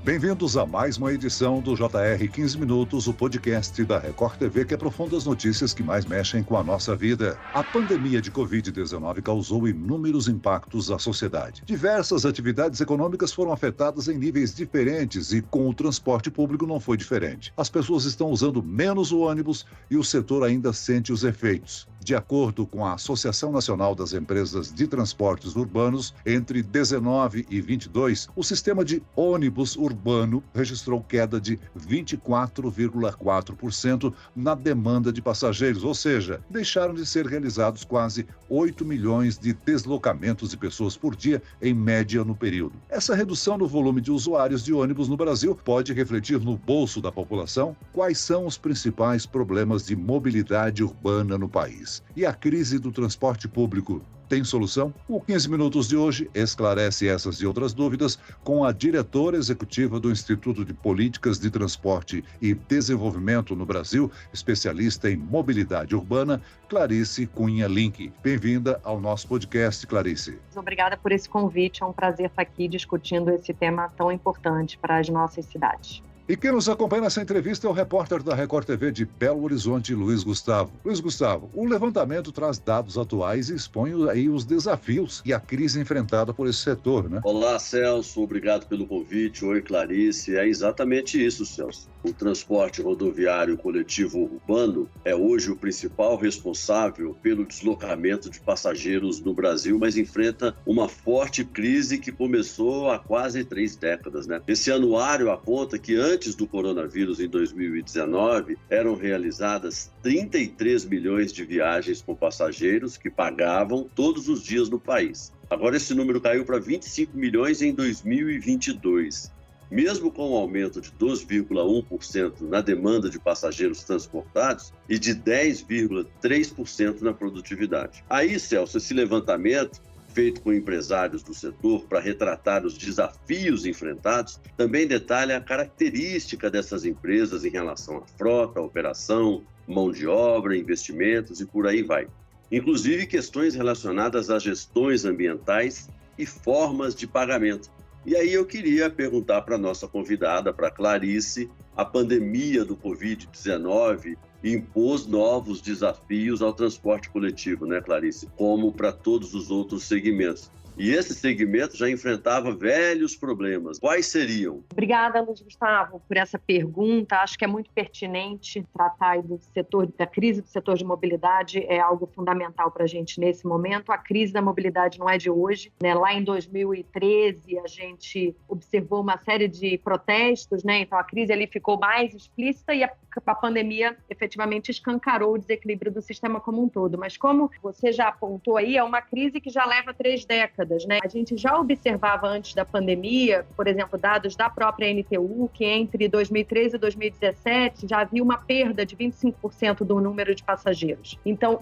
Bem-vindos a mais uma edição do JR 15 Minutos, o podcast da Record TV que aprofunda as notícias que mais mexem com a nossa vida. A pandemia de Covid-19 causou inúmeros impactos à sociedade. Diversas atividades econômicas foram afetadas em níveis diferentes e com o transporte público não foi diferente. As pessoas estão usando menos o ônibus e o setor ainda sente os efeitos. De acordo com a Associação Nacional das Empresas de Transportes Urbanos, entre 19 e 22, o sistema de ônibus urbano registrou queda de 24,4% na demanda de passageiros, ou seja, deixaram de ser realizados quase 8 milhões de deslocamentos de pessoas por dia, em média, no período. Essa redução no volume de usuários de ônibus no Brasil pode refletir no bolso da população? Quais são os principais problemas de mobilidade urbana no país? E a crise do transporte público tem solução? O 15 Minutos de hoje esclarece essas e outras dúvidas com a diretora executiva do Instituto de Políticas de Transporte e Desenvolvimento no Brasil, especialista em mobilidade urbana, Clarice Cunha Link. Bem-vinda ao nosso podcast, Clarice. Obrigada por esse convite, é um prazer estar aqui discutindo esse tema tão importante para as nossas cidades. E quem nos acompanha nessa entrevista é o repórter da Record TV de Belo Horizonte, Luiz Gustavo. Luiz Gustavo, o levantamento traz dados atuais e expõe aí os desafios e a crise enfrentada por esse setor, né? Olá, Celso, obrigado pelo convite. Oi, Clarice. É exatamente isso, Celso. O transporte rodoviário coletivo urbano é hoje o principal responsável pelo deslocamento de passageiros no Brasil, mas enfrenta uma forte crise que começou há quase 3 décadas, né? Esse anuário aponta que antes do coronavírus, em 2019, eram realizadas 33 milhões de viagens com passageiros que pagavam todos os dias no país. Agora esse número caiu para 25 milhões em 2022. Mesmo com um aumento de 2,1% na demanda de passageiros transportados e de 10,3% na produtividade. Aí, Celso, esse levantamento feito com empresários do setor para retratar os desafios enfrentados, também detalha a característica dessas empresas em relação à frota, operação, mão de obra, investimentos e por aí vai. Inclusive questões relacionadas às gestões ambientais e formas de pagamento. E aí eu queria perguntar para a nossa convidada, para Clarice, a pandemia do Covid-19 impôs novos desafios ao transporte coletivo, né, Clarice? Como para todos os outros segmentos. E esse segmento já enfrentava velhos problemas. Quais seriam? Obrigada, Luiz Gustavo, por essa pergunta. Acho que é muito pertinente tratar aí do setor, da crise do setor de mobilidade, é algo fundamental para a gente nesse momento. A crise da mobilidade não é de hoje, né? Lá em 2013, a gente observou uma série de protestos, né? Então a crise ali ficou mais explícita e a pandemia efetivamente escancarou o desequilíbrio do sistema como um todo. Mas como você já apontou aí, é uma crise que já leva 3 décadas. Né? A gente já observava antes da pandemia, por exemplo, dados da própria NTU, que entre 2013 e 2017 já havia uma perda de 25% do número de passageiros. Então,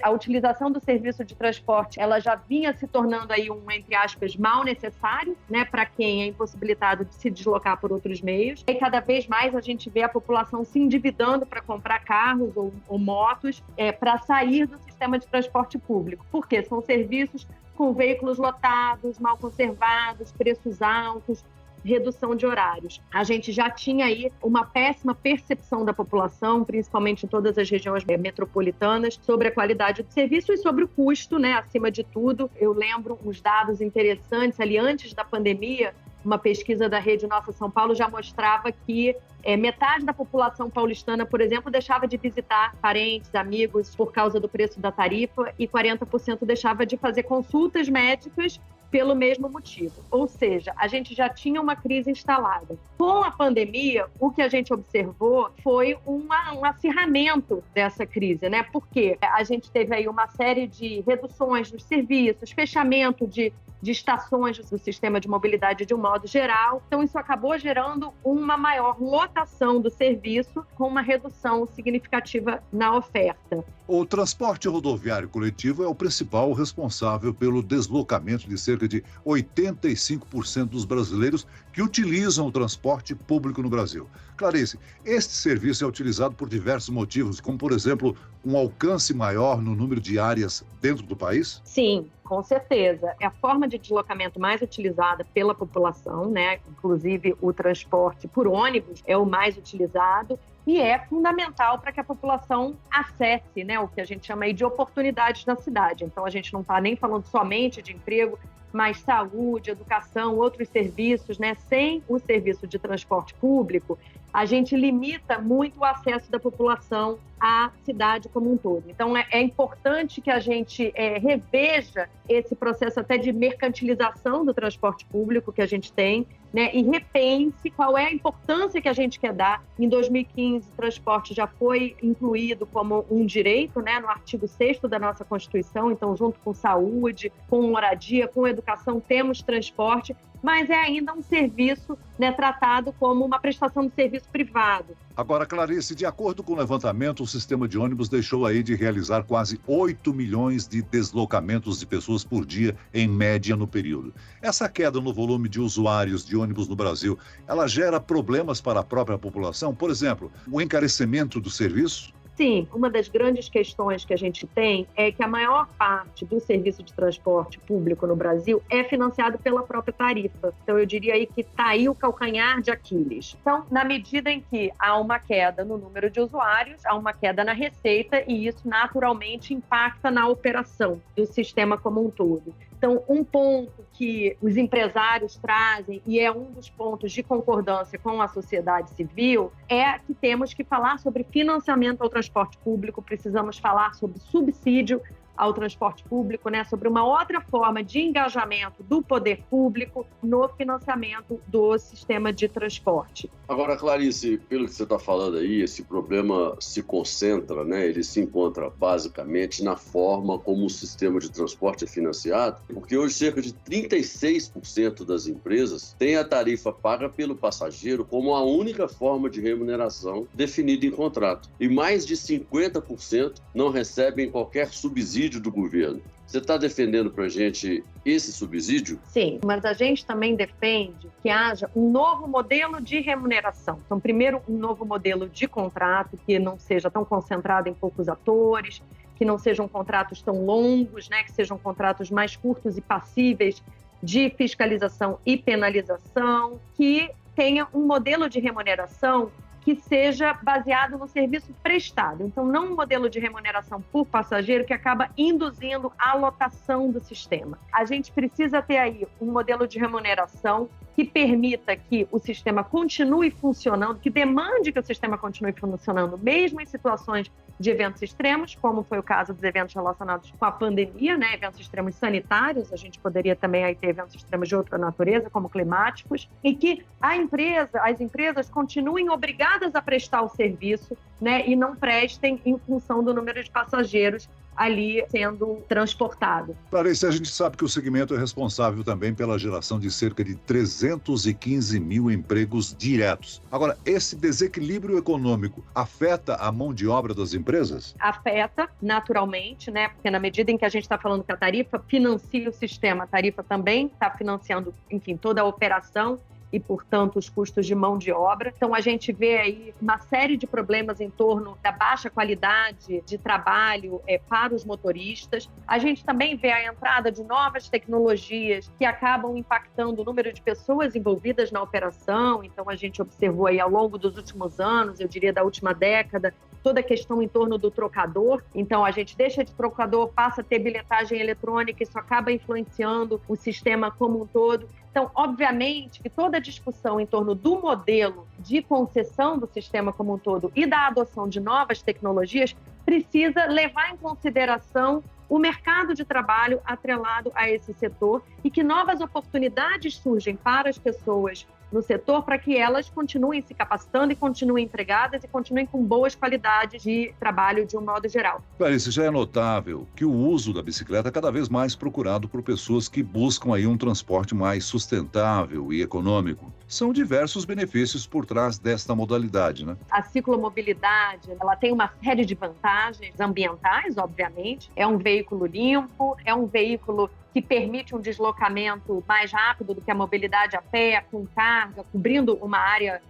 a utilização do serviço de transporte, ela já vinha se tornando aí um, entre aspas, mal necessário, né, para quem é impossibilitado de se deslocar por outros meios. E cada vez mais a gente vê a população se endividando para comprar carros ou motos para sair do sistema de transporte público. Por quê? São serviços com veículos lotados, mal conservados, preços altos, redução de horários. A gente já tinha aí uma péssima percepção da população, principalmente em todas as regiões metropolitanas, sobre a qualidade do serviço e sobre o custo, né, acima de tudo. Eu lembro os dados interessantes ali antes da pandemia. Uma pesquisa da Rede Nossa São Paulo já mostrava que metade da população paulistana, por exemplo, deixava de visitar parentes, amigos por causa do preço da tarifa e 40% deixava de fazer consultas médicas pelo mesmo motivo. Ou seja, a gente já tinha uma crise instalada. Com a pandemia, o que a gente observou foi um acirramento dessa crise, né? Porque a gente teve aí uma série de reduções dos serviços, fechamento de estações do sistema de mobilidade de um modo geral. Então, isso acabou gerando uma maior lotação do serviço com uma redução significativa na oferta. O transporte rodoviário coletivo é o principal responsável pelo deslocamento de cerca de 85% dos brasileiros que utilizam o transporte público no Brasil. Clarice, este serviço é utilizado por diversos motivos, como, por exemplo, um alcance maior no número de áreas dentro do país? Sim, com certeza. É a forma de deslocamento mais utilizada pela população, né? Inclusive o transporte por ônibus é o mais utilizado e é fundamental para que a população acesse, né, o que a gente chama aí de oportunidades na cidade. Então, a gente não está nem falando somente de emprego, mas saúde, educação, outros serviços, né? Sem o serviço de transporte público, a gente limita muito o acesso da população à cidade como um todo. Então, é importante que a gente reveja esse processo até de mercantilização do transporte público que a gente tem, né? E repense qual é a importância que a gente quer dar. Em 2015, o transporte já foi incluído como um direito, né? No artigo 6º da nossa Constituição. Então, junto com saúde, com moradia, com educação, temos transporte, mas é ainda um serviço, né, tratado como uma prestação de serviço privado. Agora, Clarice, de acordo com o levantamento, o sistema de ônibus deixou aí de realizar quase 8 milhões de deslocamentos de pessoas por dia, em média, no período. Essa queda no volume de usuários de ônibus no Brasil, ela gera problemas para a própria população? Por exemplo, o encarecimento do serviço? Sim, uma das grandes questões que a gente tem é que a maior parte do serviço de transporte público no Brasil é financiado pela própria tarifa. Então, eu diria aí que está aí o calcanhar de Aquiles. Então, na medida em que há uma queda no número de usuários, há uma queda na receita e isso naturalmente impacta na operação do sistema como um todo. Então, um ponto que os empresários trazem, e é um dos pontos de concordância com a sociedade civil, é que temos que falar sobre financiamento ao transporte público, precisamos falar sobre subsídio ao transporte público, né, sobre uma outra forma de engajamento do poder público no financiamento do sistema de transporte. Agora, Clarice, pelo que você está falando aí, esse problema se concentra, né, ele se encontra basicamente na forma como o sistema de transporte é financiado, porque hoje cerca de 36% das empresas têm a tarifa paga pelo passageiro como a única forma de remuneração definida em contrato. E mais de 50% não recebem qualquer subsídio do governo. Você está defendendo para a gente esse subsídio? Sim, mas a gente também defende que haja um novo modelo de remuneração. Então, primeiro, um novo modelo de contrato que não seja tão concentrado em poucos atores, que não sejam contratos tão longos, né, que sejam contratos mais curtos e passíveis de fiscalização e penalização, que tenha um modelo de remuneração que seja baseado no serviço prestado. Então, não um modelo de remuneração por passageiro que acaba induzindo a lotação do sistema. A gente precisa ter aí um modelo de remuneração que permita que o sistema continue funcionando, que demande que o sistema continue funcionando, mesmo em situações de eventos extremos, como foi o caso dos eventos relacionados com a pandemia, né? Eventos extremos sanitários, a gente poderia também aí ter eventos extremos de outra natureza, como climáticos, e que as empresas continuem obrigadas a prestar o serviço, né? E não prestem em função do número de passageiros ali sendo transportado. Clarice, a gente sabe que o segmento é responsável também pela geração de cerca de 315 mil empregos diretos. Agora, esse desequilíbrio econômico afeta a mão de obra das empresas? Afeta, naturalmente, né? Porque na medida em que a gente está falando que a tarifa financia o sistema, a tarifa também está financiando, enfim, toda a operação e, portanto, os custos de mão de obra. Então, a gente vê aí uma série de problemas em torno da baixa qualidade de trabalho para os motoristas. A gente também vê a entrada de novas tecnologias que acabam impactando o número de pessoas envolvidas na operação. Então, a gente observou aí ao longo dos últimos anos, eu diria da última década, toda a questão em torno do trocador. Então, a gente deixa de trocador, passa a ter bilhetagem eletrônica, isso acaba influenciando o sistema como um todo. Então, obviamente, que toda a discussão em torno do modelo de concessão do sistema como um todo e da adoção de novas tecnologias precisa levar em consideração o mercado de trabalho atrelado a esse setor e que novas oportunidades surgem para as pessoas no setor para que elas continuem se capacitando e continuem empregadas e continuem com boas qualidades de trabalho de um modo geral. Clarice, já é notável que o uso da bicicleta é cada vez mais procurado por pessoas que buscam aí um transporte mais sustentável e econômico. São diversos benefícios por trás desta modalidade, né? A ciclomobilidade, ela tem uma série de vantagens ambientais, obviamente. É um veículo limpo, é um veículo que permite um deslocamento mais rápido do que a mobilidade a pé, com carga, cobrindo uma área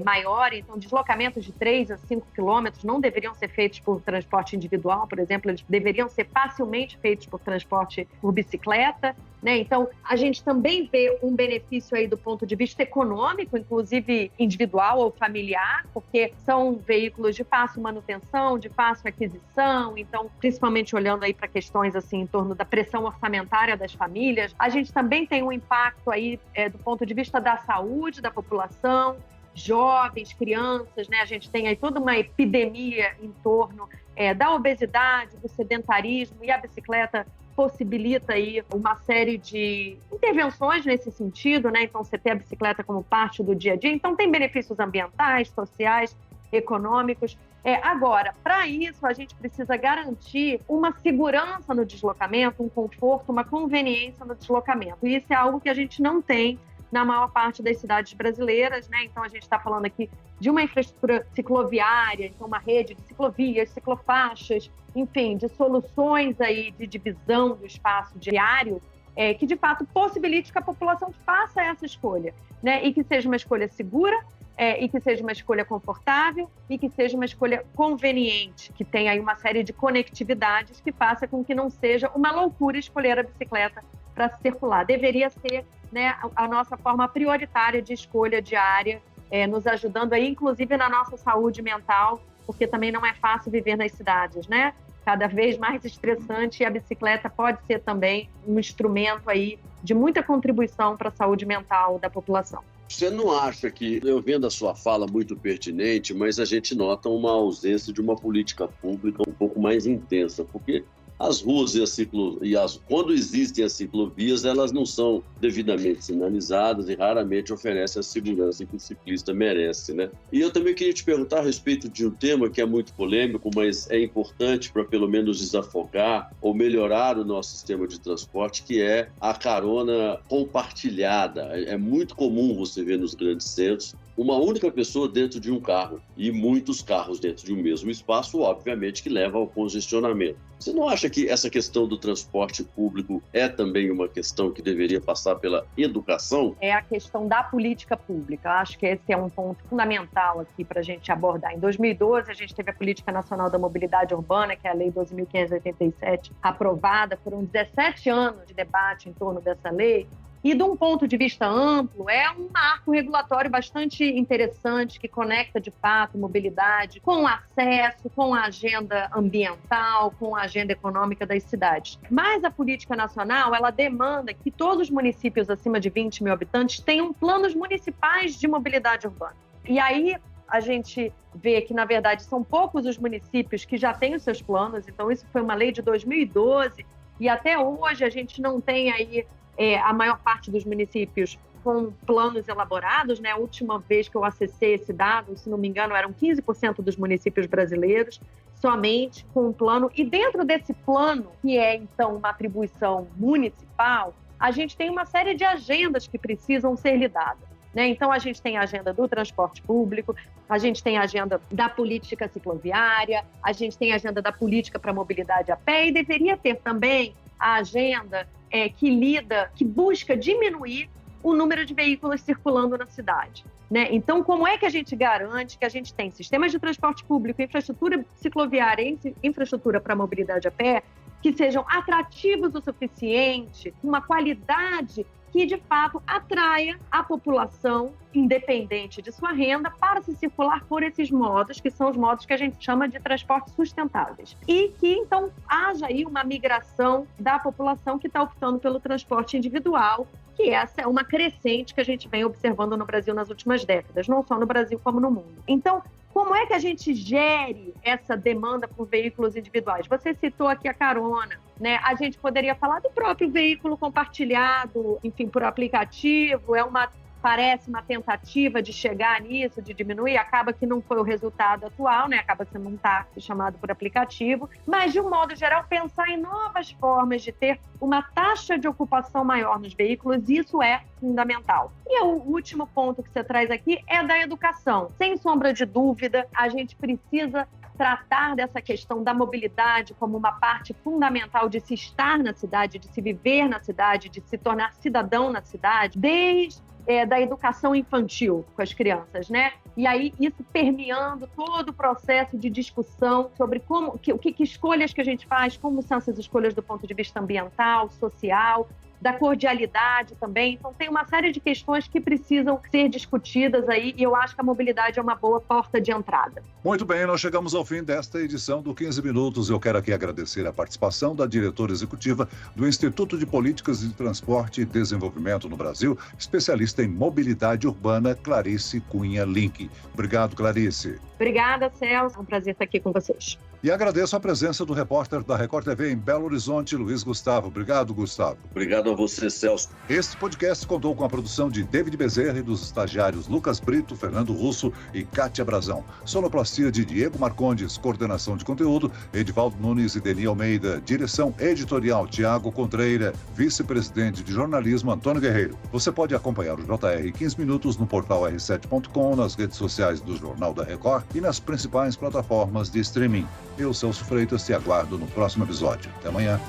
maior, então deslocamentos de 3 a 5 quilômetros não deveriam ser feitos por transporte individual, por exemplo, eles deveriam ser facilmente feitos por transporte por bicicleta, né? Então, a gente também vê um benefício aí do ponto de vista econômico, inclusive individual ou familiar, porque são veículos de fácil manutenção, de fácil aquisição, então, principalmente olhando aí para questões assim em torno da pressão orçamentária das famílias. A gente também tem um impacto aí do ponto de vista da saúde da população, jovens, crianças, né? A gente tem aí toda uma epidemia em torno da obesidade, do sedentarismo, e a bicicleta possibilita aí uma série de intervenções nesse sentido, né? Então, você ter a bicicleta como parte do dia a dia. Então, tem benefícios ambientais, sociais, econômicos. Agora, para isso, a gente precisa garantir uma segurança no deslocamento, um conforto, uma conveniência no deslocamento. E isso é algo que a gente não tem na maior parte das cidades brasileiras, né? Então, a gente está falando aqui de uma infraestrutura cicloviária, então uma rede de ciclovias, ciclofaixas, enfim, de soluções aí de divisão do espaço diário, que de fato possibilite que a população faça essa escolha, né? E que seja uma escolha segura, e que seja uma escolha confortável e que seja uma escolha conveniente, que tenha aí uma série de conectividades que faça com que não seja uma loucura escolher a bicicleta para circular. Deveria ser, né, a nossa forma prioritária de escolha diária, nos ajudando aí, inclusive na nossa saúde mental, porque também não é fácil viver nas cidades, né? Cada vez mais estressante, e a bicicleta pode ser também um instrumento aí de muita contribuição para a saúde mental da população. Você não acha que, eu vendo a sua fala muito pertinente, mas a gente nota uma ausência de uma política pública um pouco mais intensa, porque as ruas quando existem as ciclovias, elas não são devidamente sinalizadas e raramente oferecem a segurança que o ciclista merece, né? E eu também queria te perguntar a respeito de um tema que é muito polêmico, mas é importante para pelo menos desafogar ou melhorar o nosso sistema de transporte, que é a carona compartilhada. É muito comum você ver nos grandes centros uma única pessoa dentro de um carro e muitos carros dentro de um mesmo espaço, obviamente que leva ao congestionamento. Você não acha que essa questão do transporte público é também uma questão que deveria passar pela educação? É a questão da política pública. Acho que esse é um ponto fundamental aqui para a gente abordar. Em 2012, a gente teve a Política Nacional da Mobilidade Urbana, que é a Lei 12.587, aprovada. Foram 17 anos de debate em torno dessa lei. E, de um ponto de vista amplo, é um marco regulatório bastante interessante que conecta, de fato, mobilidade com acesso, com a agenda ambiental, com a agenda econômica das cidades. Mas a política nacional, ela demanda que todos os municípios acima de 20 mil habitantes tenham planos municipais de mobilidade urbana. E aí a gente vê que, na verdade, são poucos os municípios que já têm os seus planos. Então, isso foi uma lei de 2012 e até hoje a gente não tem aí a maior parte dos municípios com planos elaborados, né? A última vez que eu acessei esse dado, se não me engano, eram 15% dos municípios brasileiros somente com um plano. E dentro desse plano, que é, então, uma atribuição municipal, a gente tem uma série de agendas que precisam ser lidadas, né? Então, a gente tem a agenda do transporte público, a gente tem a agenda da política cicloviária, a gente tem a agenda da política para a mobilidade a pé e deveria ter também a agenda que busca diminuir o número de veículos circulando na cidade, né? Então, como é que a gente garante que a gente tem sistemas de transporte público, infraestrutura cicloviária e infraestrutura para mobilidade a pé que sejam atrativos o suficiente, uma qualidade que, de fato, atraia a população, independente de sua renda, para se circular por esses modos, que são os modos que a gente chama de transportes sustentáveis. E que, então, haja aí uma migração da população que está optando pelo transporte individual, que essa é uma crescente que a gente vem observando no Brasil nas últimas décadas, não só no Brasil como no mundo. Então, como é que a gente gere essa demanda por veículos individuais? Você citou aqui a carona, né? A gente poderia falar do próprio veículo compartilhado, enfim, por aplicativo, parece uma tentativa de chegar nisso, de diminuir, acaba que não foi o resultado atual, né? Acaba sendo um táxi chamado por aplicativo, mas de um modo geral pensar em novas formas de ter uma taxa de ocupação maior nos veículos, isso é fundamental. E o último ponto que você traz aqui é da educação. Sem sombra de dúvida, a gente precisa tratar dessa questão da mobilidade como uma parte fundamental de se estar na cidade, de se viver na cidade, de se tornar cidadão na cidade, desde da educação infantil com as crianças, né? E aí isso permeando todo o processo de discussão sobre que escolhas que a gente faz, como são essas escolhas do ponto de vista ambiental, social, da cordialidade também. Então, tem uma série de questões que precisam ser discutidas aí e eu acho que a mobilidade é uma boa porta de entrada. Muito bem, nós chegamos ao fim desta edição do 15 Minutos. Eu quero aqui agradecer a participação da diretora executiva do Instituto de Políticas de Transporte e Desenvolvimento no Brasil, especialista em mobilidade urbana, Clarice Cunha Link. Obrigado, Clarice. Obrigada, Celso. É um prazer estar aqui com vocês. E agradeço a presença do repórter da Record TV em Belo Horizonte, Luiz Gustavo. Obrigado, Gustavo. Obrigado a você, Celso. Este podcast contou com a produção de David Bezerra e dos estagiários Lucas Brito, Fernando Russo e Kátia Brazão. Sonoplastia de Diego Marcondes, coordenação de conteúdo, Edivaldo Nunes e Deni Almeida. Direção editorial, Tiago Contreira. Vice-presidente de jornalismo, Antônio Guerreiro. Você pode acompanhar o JR 15 Minutos no portal r7.com, nas redes sociais do Jornal da Record e nas principais plataformas de streaming. Eu, Celso Freitas, te aguardo no próximo episódio. Até amanhã.